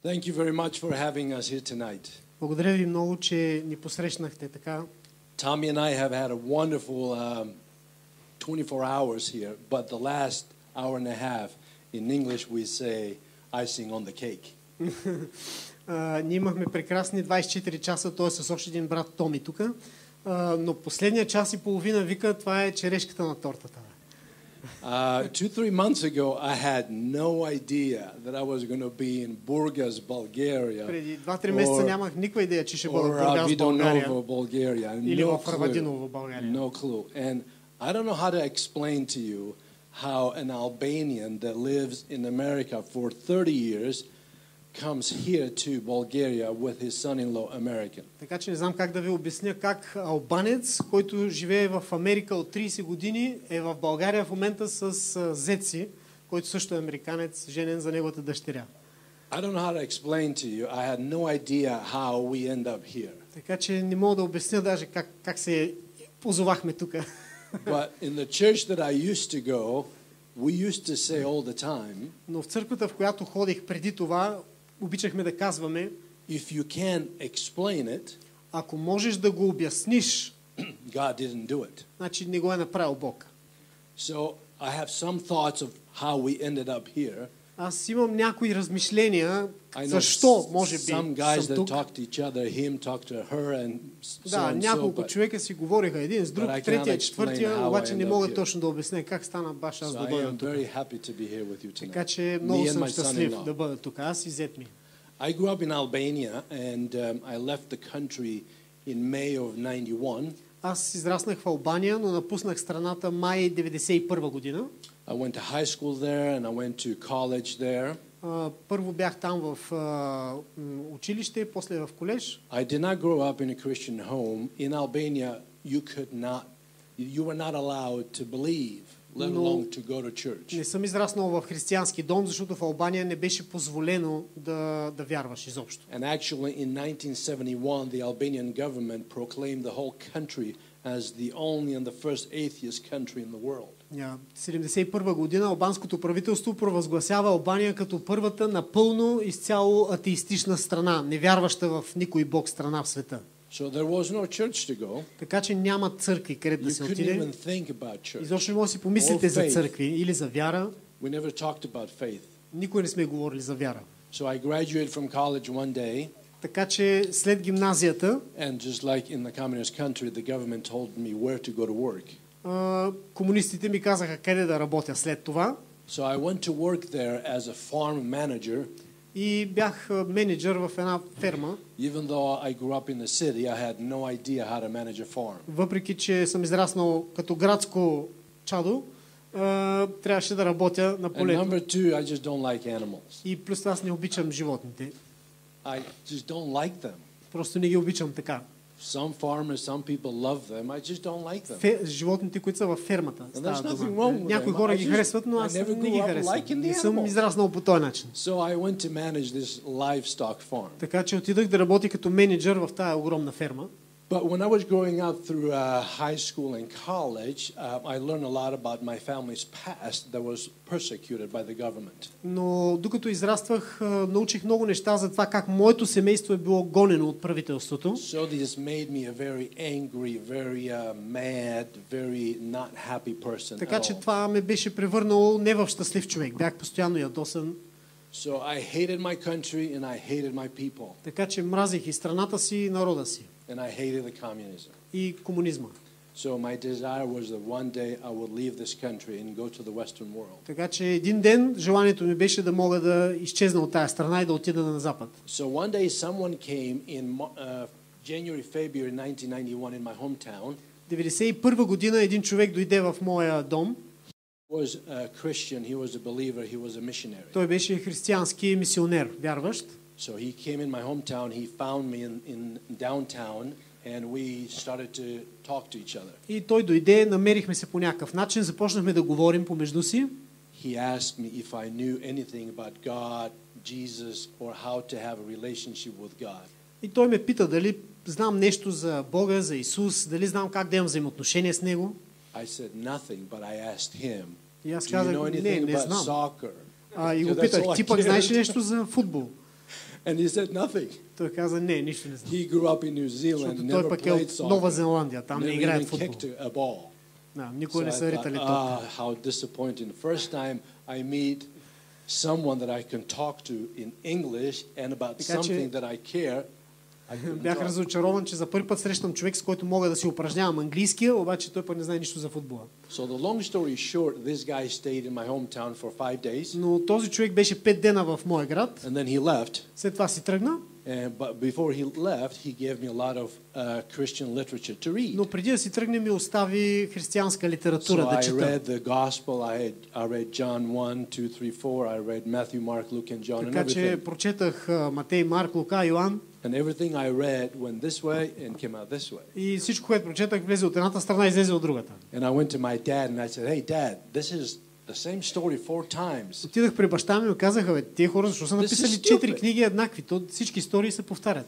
Thank you very much for having us here tonight. Благодаря ви много, че ни посрещнахте така. Tommy and I have had a wonderful 24 hours here, but the last hour and a half, in English we say, icing on the cake. Ние имахме прекрасни 24 часа, т.е. с още един брат Томи тук, но последния час и половина вика, това е черешката на тортата. 2-3 months ago, I had no idea that I was going to be in Burgas, Bulgaria. Преди 2-3 месеца нямах никаква идея, че ще бъда в Бургас, България, или в Равадиново, България. No clue. And I don't know how to explain to you how an Albanian that lives in America for 30 years comes here to Bulgaria with his son-in-law American. Така че не знам как да ви обясня как албанец, който живее в Америка от 30 години, е в България в момента с зет си, който също е американец, женен за неговата дъщеря. I don't know how to explain to you. I had no idea how we end up here. Така че не мога да обясня даже как се позовахме тук. But in the church that I used to go, we used to say all the time, но в църквата, в която ходих преди това, обичахме да казваме, if you can explain it, ако можеш да го обясниш, God didn't do it. значи не го е направил Бог. So I have some thoughts of how we ended up here. Аз имам някои размишления защо може би some guys съм that тук. talk to each other, him talk to her and so Да, and so, няколко but човека си говориха един с друг, but I третия, cannot четвъртия, explain how обаче I не end мога up here. точно да обясня как стана баш аз so да I бъда am тук. very happy to be here with you tonight. Така че Me много and съм my щастлив son-in-law. да бъда тук. Аз и зет ми. I grew up in Albania and I left the country in May of 91. Аз израснах в Албания, но напуснах страната май 91 година. I went to high school there and I went to college there. Първо бях там в училище, после в колеж. I did not grow up in a Christian home. In Albania, you were not allowed to believe, let alone to go to church. Не съм израснал в християнски дом, защото в Албания не беше позволено да вярваш изобщо. And actually in 1971, the Albanian government proclaimed the whole country as the only and the first atheist country in the world. 1971 година албанското правителство провъзгласява Албания като първата напълно изцяло атеистична страна, невярваща в никой бог страна в света. So there was no church to go. Така че няма църкви, където да се отиде. Изобщо не може да си помислите за църкви или за вяра. We never talked about faith. Никой не сме говорили за вяра. So I graduated from college one day. Така че след гимназията, and just like in the communist country, the government told me where to go to work. Комунистите ми казаха къде да работя след това. So I went to work there as a farm manager. И бях менеджер в една ферма. Even though I grew up in the city, I had no idea how to manage a farm. Въпреки че съм израснал като градско чадо, трябваше да работя на полето. And number two, I just don't like animals. И плюс аз не обичам животните. I just don't like them. Просто не ги обичам така. Some farmers, some people love them. I just don't like them. Животните, които са във фермата. Някои хора ги харесват, но аз не ги харесвам. Не съм израснал по този начин. So I went to manage this livestock farm. Така че отидах да работя като менеджер в тази огромна ферма. But when I was growing up through high school and college, I learned a lot about my family's past that was persecuted by the government. Но докато израствах, научих много неща за това как моето семейство е било гонено от правителството. So this made me a very angry, very mad, very not happy person. Така че това ме беше превърнало не в щастлив човек. Бях постоянно ядосан. So I hated my country and I hated my people. Така че мразех и страната си, и народа си. And I hated the communism. И комунизма. So my desire was that one day I would leave this country and go to the Western world. Така че един ден желанието ми беше да мога да изчезна от тази страна и да отида на запад. So one day someone came in January, February 1991 in my hometown. 91 година един човек дойде в моя дом. Was a Christian, he was a believer, he was a missionary. Той беше християнски мисионер, вярващ. So he came in my hometown, he found me in downtown and we started to talk to each other. И той дойде, намерихме се по някакъв начин, започнахме да говорим помежду си. He asked me if I knew anything about God, Jesus or how to have a relationship with God. И той ме пита дали знам нещо за Бога, за Исус, дали знам как да имам взаимоотношения с него. I said nothing, but I asked him. И аз казах, не знам. Soccer? И го питах, ти пък знаеш ли нещо за футбол? And he said nothing. Той каза, не, нищо не знам. He grew up in New Zealand, Защото never той пък е played от Нова soccer, Зеландия, там не never играят even футбол. kicked a ball. Да, So никога не I са thought, ритали топка. how disappointing. First time I meet someone that I can talk to in English and about Така че- something that I care, I couldn't Бях talk. разочарован, че за първи път срещам човек, с който мога да си упражнявам английския, обаче той пък не знае нищо за футбола. So the long story short, this guy stayed in my hometown for 5 days, Но този човек беше 5 дена в моя град, and then he left. след това си тръгна, But before he left, he gave me a lot of Christian literature to read. но преди да си тръгне ми остави християнска литература So да I чета. read the gospel. I read John 1, 2, 3, 4. I read Matthew, Mark, Luke, and John, and Така че everything. прочетах Матей, Марк, Лука, Йоан And everything I read went this way and came out this way. и всичко, което прочетах, влезе от едната страна и излезе от другата. And I went to my dad and I said, "Hey, Dad, this is the same story 4 times." Отидах при баща ми и казаха, бе, тия хора защо са написали This is 4 stupid. книги еднакви? То всички истории се повтарят.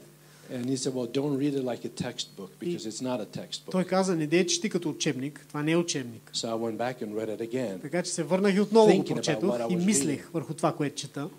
And he said, "Well, don't read it like a textbook because it's not a textbook." Той каза, не дей чети като учебник, това не е учебник. So I went back and read it again. Така че се върнах и отново го Thinking about прочетох what I и was мислех върху това, което чета.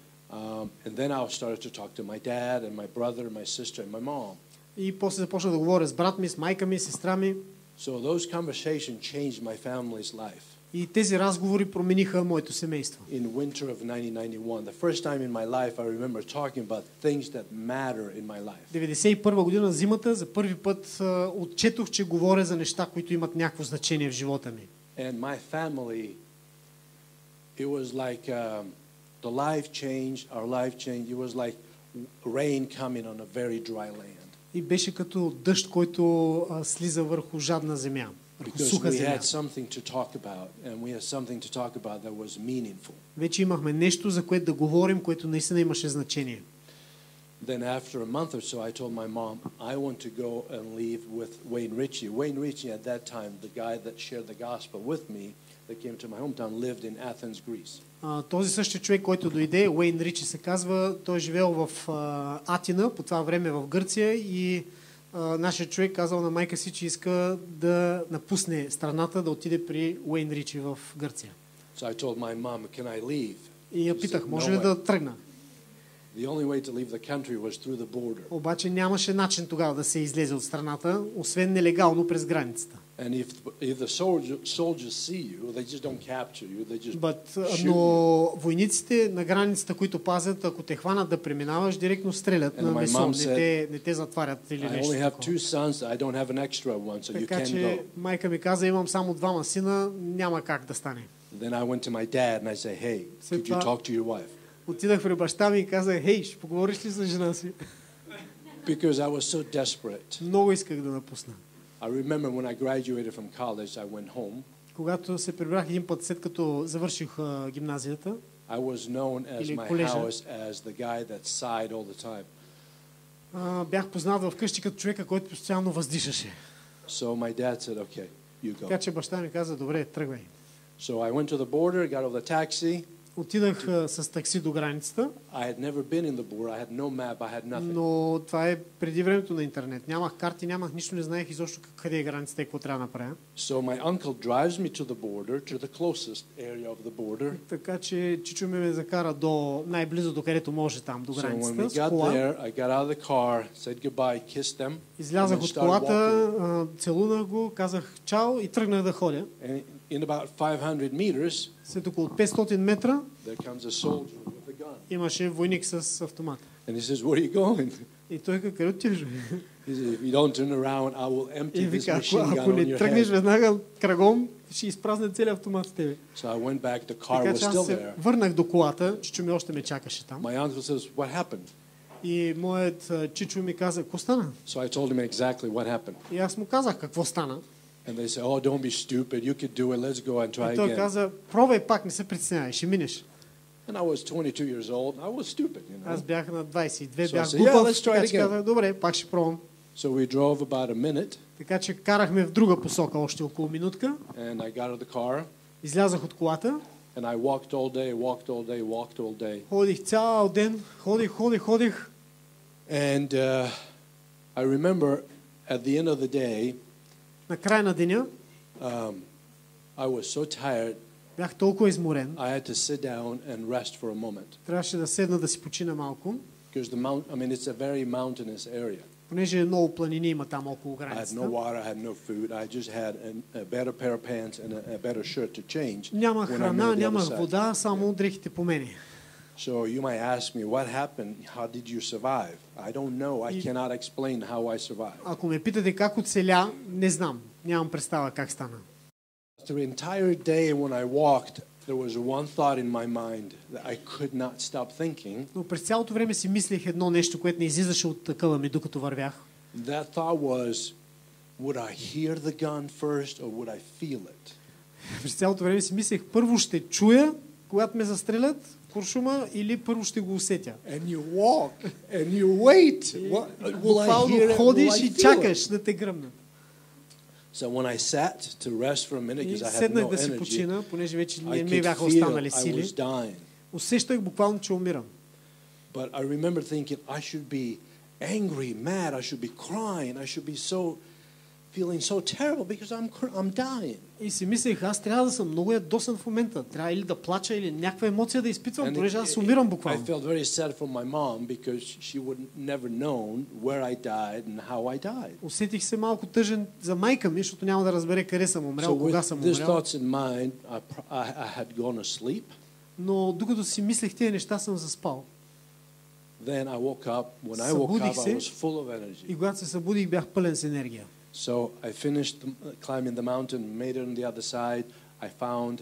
And then I started to talk to my dad and my brother and my sister and my mom. И после започнах да говоря с брат ми, с майка ми, сестра ми. So those conversations changed my family's life. И тези разговори промениха моето семейство. In winter of 1991, the first time in my life I remember talking about things that matter in my life. 91 година зимата за първи път отчетох, че говоря за неща, които имат някакво значение в живота ми. And my family, it was like the life changed, our life changed. It was like rain coming on a very dry land. И беше като дъжд, който слиза върху жадна земя, върху Because суха we земя. had something to talk about, and we had something to talk about that was meaningful. Вече имахме нещо, за което да говорим, което наистина имаше значение. Then after a month or so, I told my mom, I want to go and leave with Wayne Ritchie. Wayne Ritchie at that time, the guy that shared the gospel with me, that came to my hometown, lived in Athens, Greece. Този същия човек, който дойде, Уейн Ричи се казва, той е живеел в Атина, по това време в Гърция и нашия човек казал на майка си, че иска да напусне страната, да отиде при Уейн Ричи в Гърция. So I told my mom, can I leave? И я питах, може ли да тръгна? The only way to leave the country was through the border. Обаче нямаше начин тогава да се излезе от страната, освен нелегално през границата. And if the soldiers see you, they just don't capture you, they just shoot Но you. войниците на границата, които пазят, ако те хванат да преминаваш, директно стрелят And на my месо, mom не те затварят или I нещо only have такова. 2 sons, I don't have an extra one, so you Така can че go. майка ми каза, имам само 2 сина, няма как да стане. Then I went to my dad and I said, hey, could you talk to your wife? Отидах при баща ми и казах, хей, ще поговориш ли с жена си? Because I was so desperate. Много исках да напусна. I remember when I graduated from college, I went home. Когато се прибрах един път, след като завърших гимназията, I was known as Или my колежа. house as the guy that sighed all the time. бях познат в къщи като човека, който постоянно въздишаше. So my dad said, okay, you Така go. че баща ми каза, добре, тръгвай. So I went to the border, got off the taxi. Отидах с такси до границата, I had never been in the border. I had no map. I had nothing. но това е преди времето на интернет. Нямах карти, нямах нищо, не знаех изобщо къде е границата и какво трябва да направя. So my uncle drives me to the border, to the closest area of the border. Така че чичо ме закара до най-близо до където може там, до So when we границата, с got кола. there, I got out of the car, said goodbye, kissed them, and Излязах then от started колата, walking. целунах го, казах чао и тръгнах да ходя. And in about 500 meters, След около 500 метра there comes a soldier with a gun. имаше войник с автомат. And he says, where are you going? И той каза, къде отиваш? бе? He says, if you don't turn around, I will empty И this вика, machine ако gun on не your тръгнеш head. веднага кръгом, ще изпразня целият автомат с тебе. So I went back, the car Така was че аз still се there. върнах до колата, чичо ми още ме чакаше там. My uncle says, what happened? И моят чичо ми каза, какво стана? So I told him exactly what happened. И аз му казах какво стана. And they said, oh, don't be stupid. You could do it. Let's go and try И той again. каза, пробвай пак, не се притеснявай, ще минеш. And I was 22 years old. I was stupid, you know. Аз бях на 22, So I бях said, глупав, yeah, let's try така it че again. казах, добре, пак ще пробвам. So we drove about a minute, Така че карахме в друга посока още около минутка. and I got out of the car, Излязах от колата, and I walked all day, walked all day, walked all day. ходих цял ден, ходих. And I remember at the end of the day, На края на деня I was so tired, бях толкова изморен, I had to sit down and rest for a moment. трябваше да седна да си почина малко. because it's a very mountainous area. Понеже много планини има там около I had границата. no water, I had no food. I just had a better pair of pants and a better shirt to change. Нямах when I'm храна, in the other нямах side. вода, само дрехите по мене. So you might ask me, what happened? How did you survive? I don't know. I cannot explain how I survived. Ако ме питате как оцеля, не знам. Нямам представа как стана. The entire day when I walked, there was one thought in my mind that I could not stop thinking. Но през цялото време си мислех едно нещо, което не излизаше от къла ми, докато вървях. That thought was, would I hear the gun first or would I feel it? През цялото време си мислех, първо ще чуя, когато ме застрелят, куршума, или първо ще го усетя. And you walk and you wait. Will I hear it? Ходиш и чакаш да те гръмнат. So when I sat to rest for a minute И because I had седнах no да си energy, почина, понеже вече I не ми could бяха feel останали I сили. was dying. Усещах буквално, че умирам. But I remember thinking I should be angry, mad, I should be crying, I should be feeling so terrible because I'm dying. И си мислех, аз трябва да съм много ядосан в момента. Трябва или да плача, или някаква емоция да изпитвам, понеже аз умирам I буквално. felt very sad for my mom because she would never known where I died and how I died. Усетих се малко тъжен за майка ми, защото няма да разбере къде съм So умрял, кога with съм these умрял. thoughts in mind, I had gone asleep. Но докато си мислех тези неща, съм заспал. Then I woke up. When I woke up, I was full of energy. И когато се събудих, бях пълен с енергия. So I finished climbing the mountain, made it on the other side. I found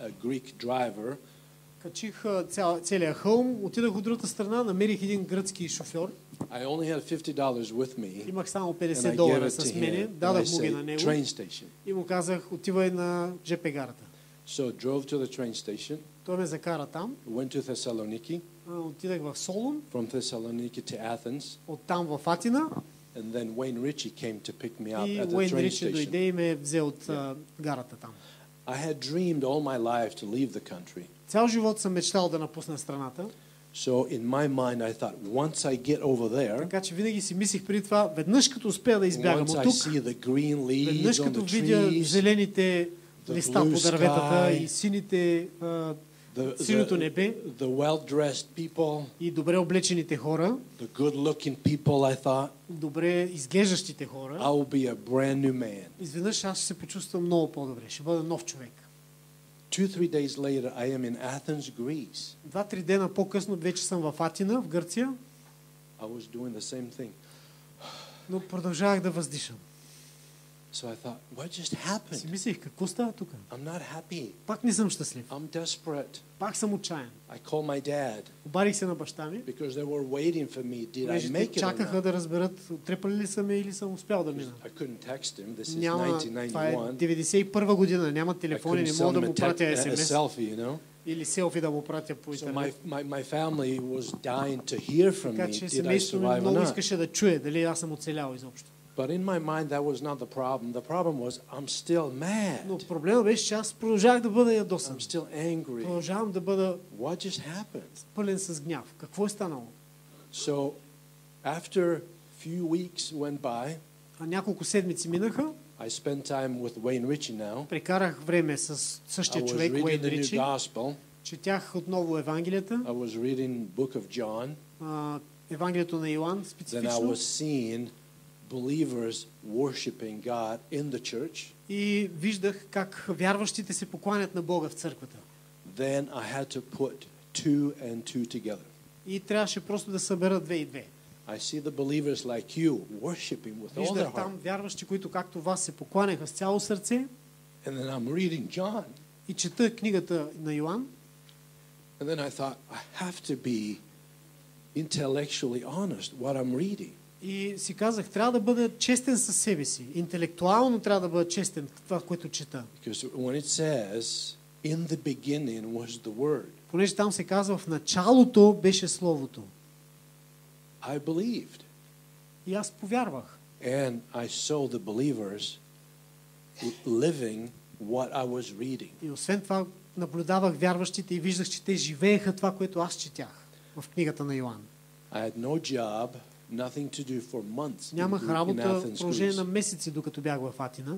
a Greek driver. Качих целия хълм, отидах от другата страна, намерих един гръцки шофьор. I only had $50 with me. Имах само And I $50 gave it с to мене, him. And I дадах му ги на said, него train station. и му казах, отивай на ЖП гарата. So drove to the train station. Той ме закара там. Went to Thessaloniki. Отидах в Солун, From Thessaloniki to Athens. оттам в Атина. And then Wayne Ritchie came to pick me up И at the Уейн train Ричи station. дойде и ме взе от гарата там. I had dreamed all my life to leave the country. Цял живот съм мечтал да напусна страната. So in my mind I thought, once I get over there, Така че винаги си мислих преди това, веднъж като успея да избягам once от I тук, see the green leaves веднъж on като the видя trees, зелените the листа blue по дърветата sky, и синьото небе the well-dressed people, и добре облечените хора, the good-looking people, I thought, добре изглеждащите хора, I will be a brand new man. изведнъж аз ще се почувствам много по-добре, ще бъда нов човек. 2-3 days later, I am in Athens, Greece. 2-3 дена по-късно вече съм в Атина, в Гърция, I was doing the same thing. но продължавах да въздишам. So I thought, what just happened? Си мислих, какво става тук? I'm not happy. Пак не съм щастлив. I'm desperate. Пак съм отчаян. I called my dad Обадих се на баща ми, because they were waiting for me. Did I понеже make те it or чакаха not? да разберат, трепали ли са ме или съм успял да мина. I couldn't text him. This is Няма, това е 1991. 91 година, няма I телефони, couldn't не мога send да him му пратя a СМС selfie, you know. или селфи да му пратя по So интернет. my family was dying to hear from Така me. че Did I семейството ми survive or много not? искаше да чуе дали аз съм оцелял изобщо. But in my mind, that was not the problem. The problem was I'm still Но mad. проблема беше, че аз продължавах да бъда ядосан. I'm still angry. Продължавам да бъда What just happened? пълен с гняв. Какво е станало? So after few weeks went by, А няколко седмици минаха. I spent time with Wayne Ritchie now. Прекарах време с I същия was човек, reading Уейн the new Ричи. gospel. Четях отново Евангелията. I was reading Book of John. Евангелието на Йоан Then I специфично. was seeing believers worshiping God in the church. И виждах как вярващите се покланят на Бога в църквата. Then I had to put 2 and 2 together. И трябваше просто да събера 2 и 2. I see the believers like you worshiping with all their Виждах heart. там вярващи, които както вас се покланяха с цяло сърце. And then I'm reading John. И чета книгата на Йоан. And then I thought, I have to be intellectually honest what I'm reading. И си казах, трябва да бъда честен със себе си. Интелектуално трябва да бъда честен в това, което чета. Because when it says, in the beginning was the Word, Понеже там се казва, в началото беше Словото. I believed. И аз повярвах. And I saw the believers living what I was reading. И освен това наблюдавах вярващите и виждах, че те живееха това, което аз четях в книгата на Йоан. I had no job, nothing to do for months Нямах in работа в Athens, продължение на Greece. месеци, докато бях в Атина.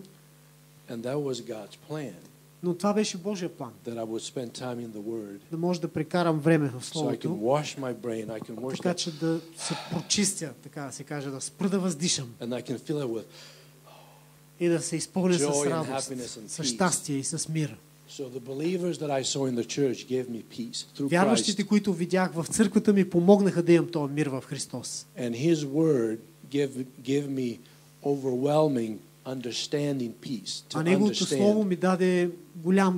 And that was God's plan. Но Но това беше Божия план. that I would spend time in the Word, Да може да прекарам време в so I can Словото, wash my brain, I can wash така that, че да се прочистя, така да се каже, да спра да въздишам and I can fill it with. и да се изпълня с Joy and радост, happiness and с peace. щастие и с мир. So the believers that I saw in the church gave me peace through Вярващите, Christ, които видях в църквата ми, помогнаха да имам този мир в Христос. and His Word give me overwhelming understanding peace to А Неговото Слово understand ми даде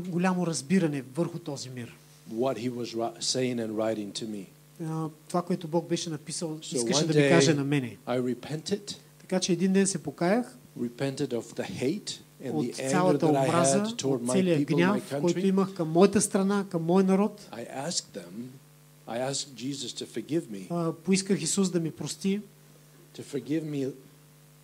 голямо разбиране върху този мир. what He was saying and writing to me. Това, което Бог беше написал, So искаше one да ми каже на day мене. I repented Така че един ден се покаях of the hate and от the anger цялата that I омраза, had toward от my целия people, my гняв, който country. имах към моята страна, към мой народ. I asked Jesus to forgive me, Поисках Исус да ми прости, to forgive me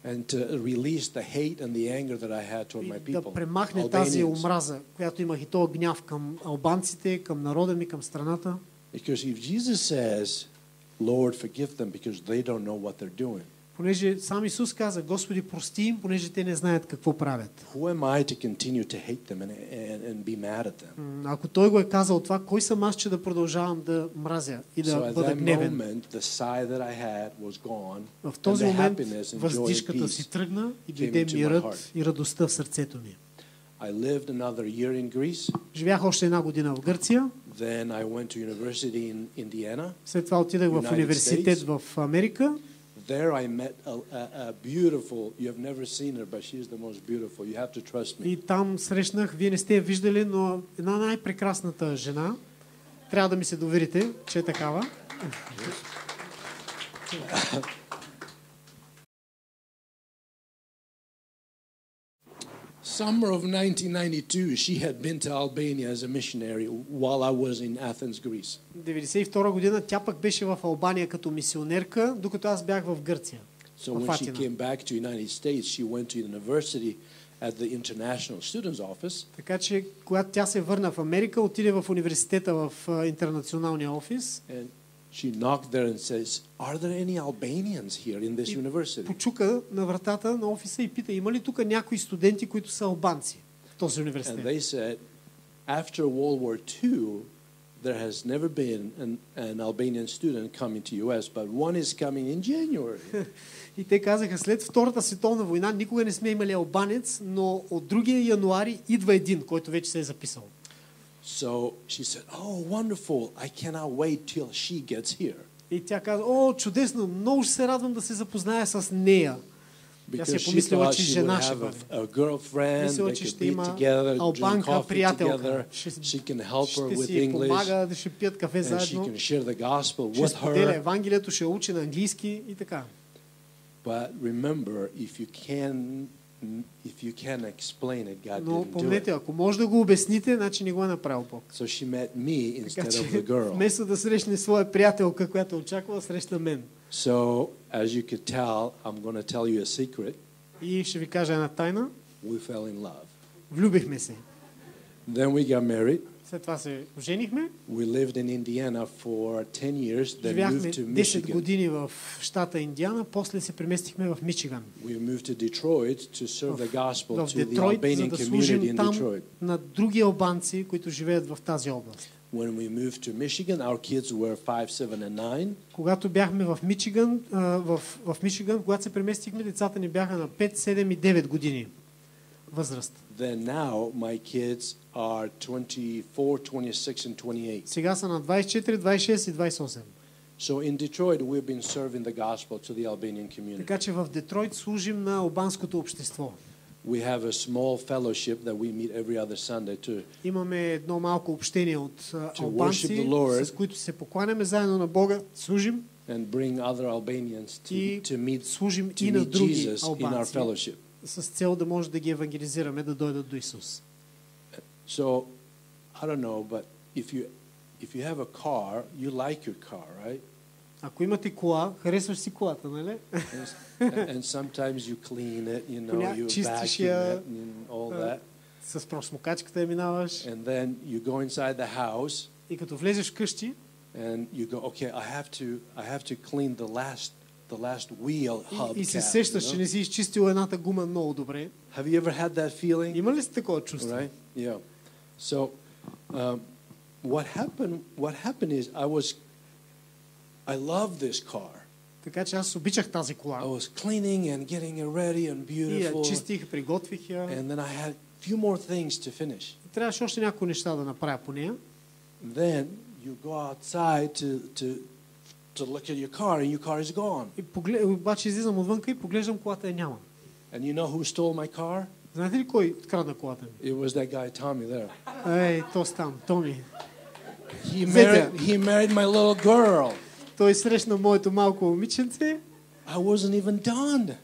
and to release the hate and the anger that I had toward my и да people, премахне тази Albanians. омраза, която имах, и този гняв към албанците, към народа ми, към страната. Because if Jesus says, Lord, forgive them because they don't know what they're doing, Понеже сам Исус каза: Господи, прости им, понеже те не знаят какво правят. who am I to continue to hate them and be mad at them? Ако Той го е казал това, кой съм аз, че да продължавам да мразя и So да at бъда that гневен? moment, the sigh that I had was gone, В and този the момент happiness and joy and въздишката си peace. тръгна и came дойде into my мирът heart. и радостта в сърцето ми. I lived another year in Greece. Живях още една година в Гърция. Then I went to university in Indiana. След това отидах в United университет States. в Америка. There I met a beautiful, you have never seen her, but she's the most beautiful. You have to trust me. И там срещнах, вие не сте я виждали, но една най-прекрасната жена. Трябва да ми се доверите, че е такава. Summer of 1992, she had been to Albania as a missionary while I was in Athens, Greece. 1992 година тя пък беше в Албания като мисионерка, докато аз бях в Гърция. So в when she Атина. came back to the United States, she went to university at the International Students Office. Така че, когато тя се върна в Америка, отиде в университета в интернационалния офис, And she knocked there and says, "Are there any Albanians here in this university?" почука на вратата на офиса и пита: има ли тук някои студенти, които са албанци в този And университет? they said, after World War II, there has never been an Albanian student coming to US, but one is coming in January. И те казаха: след Втората световна война никога не сме имали албанец, но от другия януари идва един, който вече се е записал. So she said, "Oh, wonderful. I cannot wait till she gets here." И тя каза: о, чудесно, много ще се радвам да се запозная с нея. Тя си Because е she помислила, thought че she would жена ще have бъде. a girlfriend, Мислила, they че could ще be има together, drink албанка, coffee приятелка. together. Ще She can help her ще with си English, помага, да ще пият кафе and she заедно. can share the gospel Ще with споделя her. Евангелието, ще учи на английски и така. But remember, if you can explain it, God Но didn't do помнете, it. ако може да го обясните, значи не го е направил Бог. So she met me Така instead че of the girl. вместо да срещне своя приятелка, която очаква, срещна мен. So as you could tell, I'm going to tell you a secret. И ще ви кажа една тайна. We fell in love. Влюбихме се. Then we got married. След това се оженихме. We lived in Indiana for 10 years, then Живяхме moved to 10 Michigan. години в щата Индиана, после се преместихме в Мичиган. We moved to Detroit to serve the gospel В to the Детройт, за Albanian да community служим in там Detroit. на други албанци, които живеят в тази област. When we moved to Michigan, our kids were 5, 7, and 9. Когато бяхме в Мичиган, когато се преместихме, децата ни бяха на 5, 7 и 9 години възраст. Then now my kids are 24, 26, and 28. Сега са на 24, 26 и 28. So in Detroit, we've been serving the gospel to the Albanian community. Така че в Детройт служим на албанското общество. We have a small fellowship that we meet every other Sunday to Имаме едно малко общение от албанци, worship the Lord. с които се покланяме заедно на Бога, служим and bring other Albanians и to meet служим to и на meet други Jesus in our албанци, fellowship. с цел да може да ги евангелизираме, да дойдат до Исус. So I don't know, but if you have a car, you like your car, right? Ако имате кола, харесваш си колата, нали? And sometimes you clean it, you know, you чистиш vacuum я, it and all that. С просмокачката я минаваш. And then you go inside the house И като влезеш вкъщи, and you go, okay, I have to clean the last wheel hub и се cap, сещаш, you че know? не си изчистил едната гума много добре. Have you ever had that feeling? Има ли си такова чувство? Right? Yeah. So what happened is I love this car. Така че аз обичах тази I кола. was cleaning and getting it ready and И я beautiful. чистих, приготвих я. And then I had a few more things to finish. Трябваше още някои неща да направя по нея. Then you go outside to look at your car and your car is gone. И обаче излизам отвънка и поглеждам, колата я няма. And you know who stole my car? Знаете ли кой открадна колата ми? It was that guy Tommy there. Ей, то там, Томи. He married my little girl. Той срещна моето малко момиченце. I wasn't even done.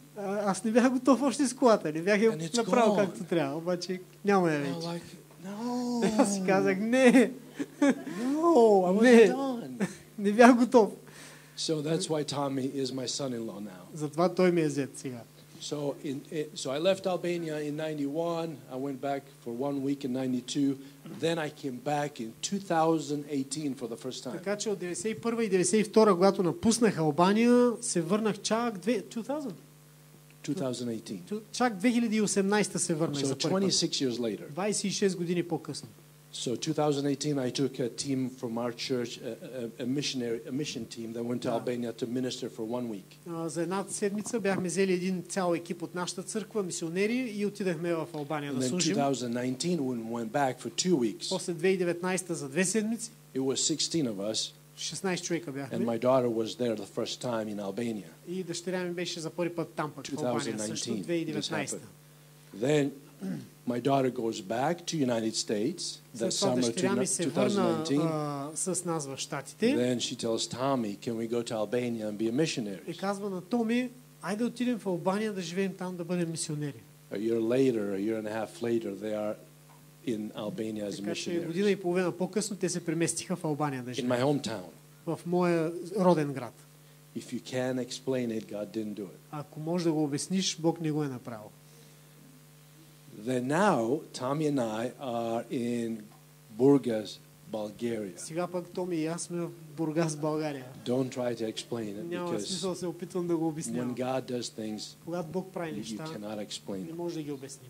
Аз не бях готов още с колата. Не бях я And it's направил gone. както трябва. Обаче няма я I'm вече. like, no. Аз си казах, не, No, I Не. wasn't done. не бях готов. So that's why Tommy is my son-in-law now. Затова той ми е взет сега. So I left Albania in 91. I went back for 1 week in 92. Then I came back in 2018 for the first time. Така че от 91 и 92, когато напуснах Албания, се върнах чак 2018. чак 2018 се върнах So за първи път. 26 years later. 26 години по-късно. So 2018, I took a team from our church, a mission team that went to Albania to minister for 1 week. За една седмица бяхме взели един цял екип от нашата църква, мисионери, и отидахме в Албания And да then служим. 2019, we went back for 2 weeks. После 2019 за 2 седмици, It was 16 of us, 16 човека and бяхме. my daughter was there the first time in Albania. И дъщеря ми беше за първи път там пък в Албания, също 2019. 2019. Then my daughter goes back to United States that След това summer дъщеря ми се върна 2019. с нас в Щатите Then she tells Tommy, can we go to Albania and be a и missionary? казва на Томи, айде да отидем в Албания да живеем там, да бъдем мисионери. A year and a half later, they are in Albania as Така че missionaries. година и половина по-късно те се преместиха в Албания да In my живеят. hometown. В моя роден град. If you can explain it, God didn't do it. Ако можеш да го обясниш, Бог не го е направил. Then now, Tommy and I are in Burgas, Bulgaria. Сега пък Томи и аз сме в Бургас, България. Don't try to explain it Няма because смисъл да се опитвам да го when обяснявам. God does things, Когато Бог прави you неща, cannot explain не them. може да ги обясним.